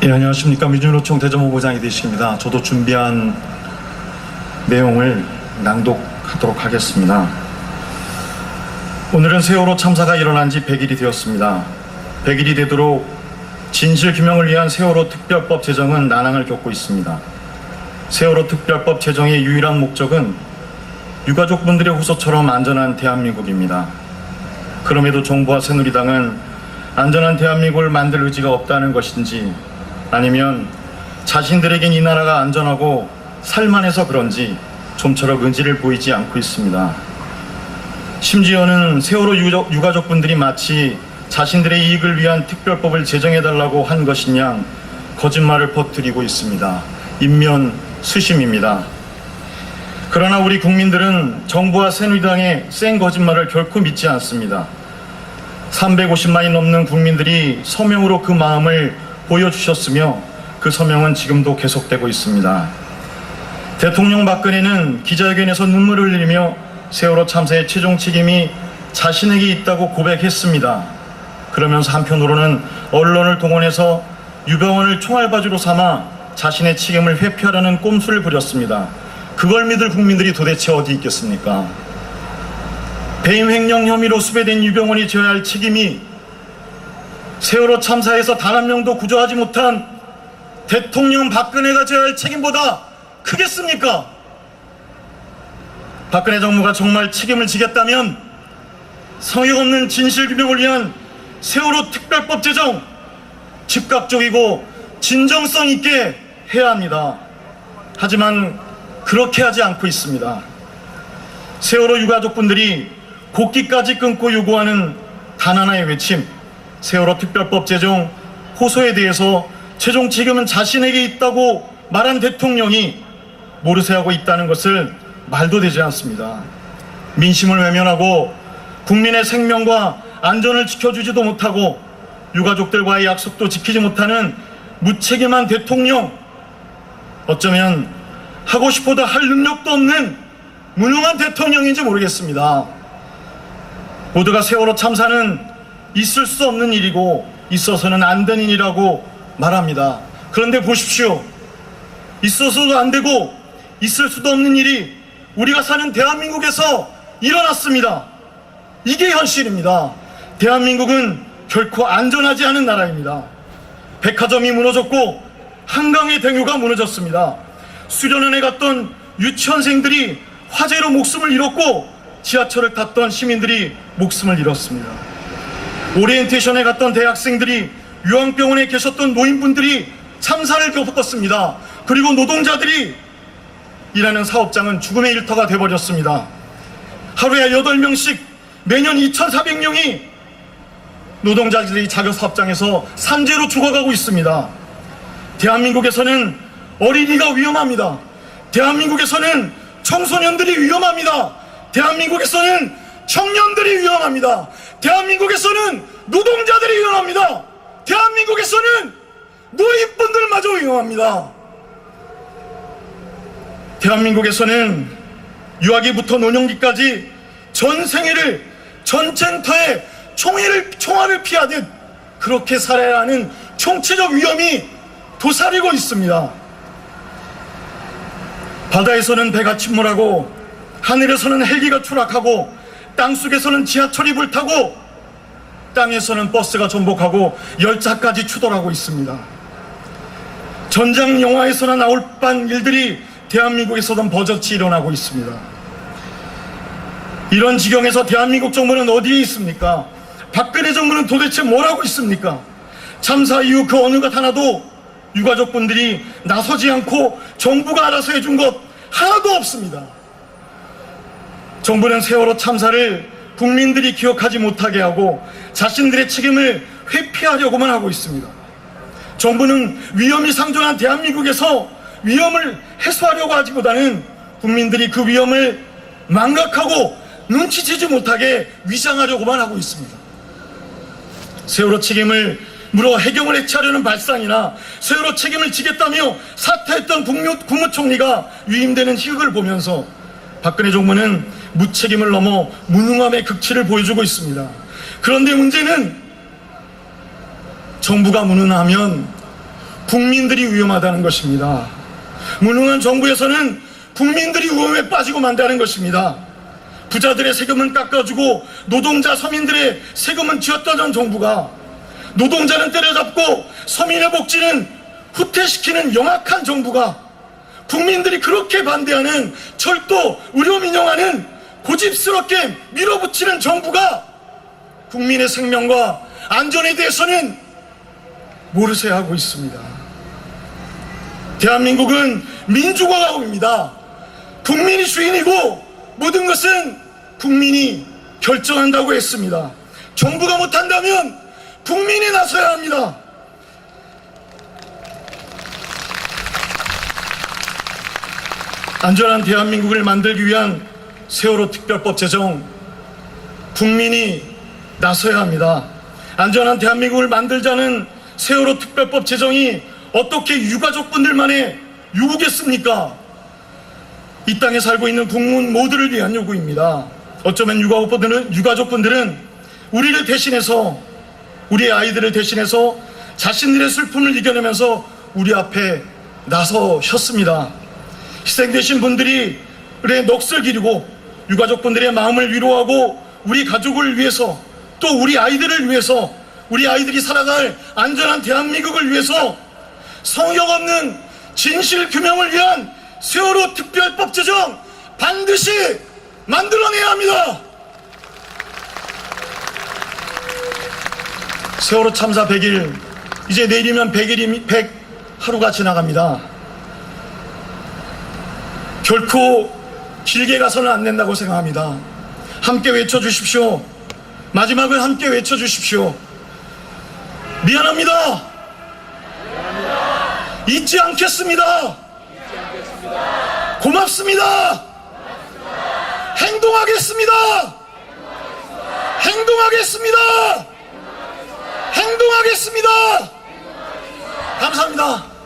예, 안녕하십니까. 민주노총 대전본부장이 되십니다. 저도 준비한 내용을 낭독하도록 하겠습니다. 오늘은 세월호 참사가 일어난 지 100일이 되었습니다. 100일이 되도록 진실규명을 위한 세월호 특별법 제정은 난항을 겪고 있습니다. 세월호 특별법 제정의 유일한 목적은 유가족분들의 호소처럼 안전한 대한민국입니다. 그럼에도 정부와 새누리당은 안전한 대한민국을 만들 의지가 없다는 것인지, 아니면 자신들에겐 이 나라가 안전하고 살만해서 그런지 좀처럼 의지를 보이지 않고 있습니다. 심지어는 세월호 유가족분들이 마치 자신들의 이익을 위한 특별법을 제정해달라고 한 것인 양 거짓말을 퍼뜨리고 있습니다. 인면수심입니다. 그러나 우리 국민들은 정부와 새누리당의 센 거짓말을 결코 믿지 않습니다. 350만이 넘는 국민들이 서명으로 그 마음을 보여주셨으며 그 서명은 지금도 계속되고 있습니다. 대통령 박근혜는 기자회견에서 눈물을 흘리며 세월호 참사의 최종 책임이 자신에게 있다고 고백했습니다. 그러면서 한편으로는 언론을 동원해서 유병원을 총알바지로 삼아 자신의 책임을 회피하려는 꼼수를 부렸습니다. 그걸 믿을 국민들이 도대체 어디 있겠습니까? 배임 횡령 혐의로 수배된 유병원이 져야 할 책임이 세월호 참사에서 단 한 명도 구조하지 못한 대통령 박근혜가 져야 할 책임보다 크겠습니까? 박근혜 정부가 정말 책임을 지겠다면 성의 없는 진실규명을 위한 세월호 특별법 제정 즉각적이고 진정성 있게 해야 합니다. 하지만 그렇게 하지 않고 있습니다. 세월호 유가족분들이 곡기까지 끊고 요구하는 단 하나의 외침, 세월호 특별법 제정 호소에 대해서 최종 책임은 자신에게 있다고 말한 대통령이 모르쇠하고 있다는 것을 말도 되지 않습니다. 민심을 외면하고 국민의 생명과 안전을 지켜주지도 못하고 유가족들과의 약속도 지키지 못하는 무책임한 대통령, 어쩌면 하고 싶어도 할 능력도 없는 무능한 대통령인지 모르겠습니다. 모두가 세월호 참사는 있을 수 없는 일이고 있어서는 안 되는 일이라고 말합니다. 그런데 보십시오. 있어서도 안 되고 있을 수도 없는 일이 우리가 사는 대한민국에서 일어났습니다. 이게 현실입니다. 대한민국은 결코 안전하지 않은 나라입니다. 백화점이 무너졌고 한강의 댕유가 무너졌습니다. 수련원에 갔던 유치원생들이 화재로 목숨을 잃었고 지하철을 탔던 시민들이 목숨을 잃었습니다. 오리엔테이션에 갔던 대학생들이, 요양병원에 계셨던 노인분들이 참사를 겪었습니다. 그리고 노동자들이 일하는 사업장은 죽음의 일터가 돼버렸습니다. 하루에 8명씩 매년 2,400명이 노동자들이 자기 사업장에서 산재로 죽어가고 있습니다. 대한민국에서는 어린이가 위험합니다. 대한민국에서는 청소년들이 위험합니다. 대한민국에서는 청년들이 위험합니다. 대한민국에서는 노동자들이 위험합니다. 대한민국에서는 노인분들마저 위험합니다. 대한민국에서는 유아기부터 노년기까지 전 생애를 전쟁터에 총알을 피하듯 그렇게 살아야 하는 총체적 위험이 도사리고 있습니다. 바다에서는 배가 침몰하고 하늘에서는 헬기가 추락하고 땅속에서는 지하철이 불타고 땅에서는 버스가 전복하고 열차까지 추돌하고 있습니다. 전장 영화에서나 나올 뻔한 일들이 대한민국에서도 버젓이 일어나고 있습니다. 이런 지경에서 대한민국 정부는 어디에 있습니까? 박근혜 정부는 도대체 뭘 하고 있습니까? 참사 이후 그 어느 것 하나도 유가족분들이 나서지 않고 정부가 알아서 해준 것 하나도 없습니다. 정부는 세월호 참사를 국민들이 기억하지 못하게 하고 자신들의 책임을 회피하려고만 하고 있습니다. 정부는 위험이 상존한 대한민국에서 위험을 해소하려고 하기보다는 국민들이 그 위험을 망각하고 눈치채지 못하게 위장하려고만 하고 있습니다. 세월호 책임을 물어 해경을 해체하려는 발상이나 세월호 책임을 지겠다며 사퇴했던 국무총리가 위임되는 희극을 보면서 박근혜 정부는 무책임을 넘어 무능함의 극치를 보여주고 있습니다. 그런데 문제는 정부가 무능하면 국민들이 위험하다는 것입니다. 무능한 정부에서는 국민들이 위험에 빠지고 만다는 것입니다. 부자들의 세금은 깎아주고 노동자 서민들의 세금은 쥐어떠던 정부가 노동자는 때려잡고 서민의 복지는 후퇴시키는 영악한 정부가 국민들이 그렇게 반대하는 철도 의료민영화는 고집스럽게 밀어붙이는 정부가 국민의 생명과 안전에 대해서는 모르쇠 하고 있습니다. 대한민국은 민주공화국입니다. 국민이 주인이고 모든 것은 국민이 결정한다고 했습니다. 정부가 못한다면 국민이 나서야 합니다. 안전한 대한민국을 만들기 위한 세월호 특별법 제정, 국민이 나서야 합니다. 안전한 대한민국을 만들자는 세월호 특별법 제정이 어떻게 유가족분들만의 요구겠습니까? 이 땅에 살고 있는 국민 모두를 위한 요구입니다. 어쩌면 유가족분들은 우리를 대신해서, 우리의 아이들을 대신해서 자신들의 슬픔을 이겨내면서 우리 앞에 나서셨습니다. 희생되신 분들의 넋을 기리고 유가족분들의 마음을 위로하고 우리 가족을 위해서, 또 우리 아이들을 위해서, 우리 아이들이 살아갈 안전한 대한민국을 위해서 성역 없는 진실 규명을 위한 세월호 특별법 제정 반드시 만들어내야 합니다. 세월호 참사 100일, 이제 내일이면 100하루가 지나갑니다. 결코 길게 가서는 안 된다고 생각합니다. 함께 외쳐주십시오. 마지막을 함께 외쳐주십시오. 미안합니다. 잊지 않겠습니다. 고맙습니다. 행동하겠습니다. 행동하겠습니다. 행동하겠습니다. 감사합니다.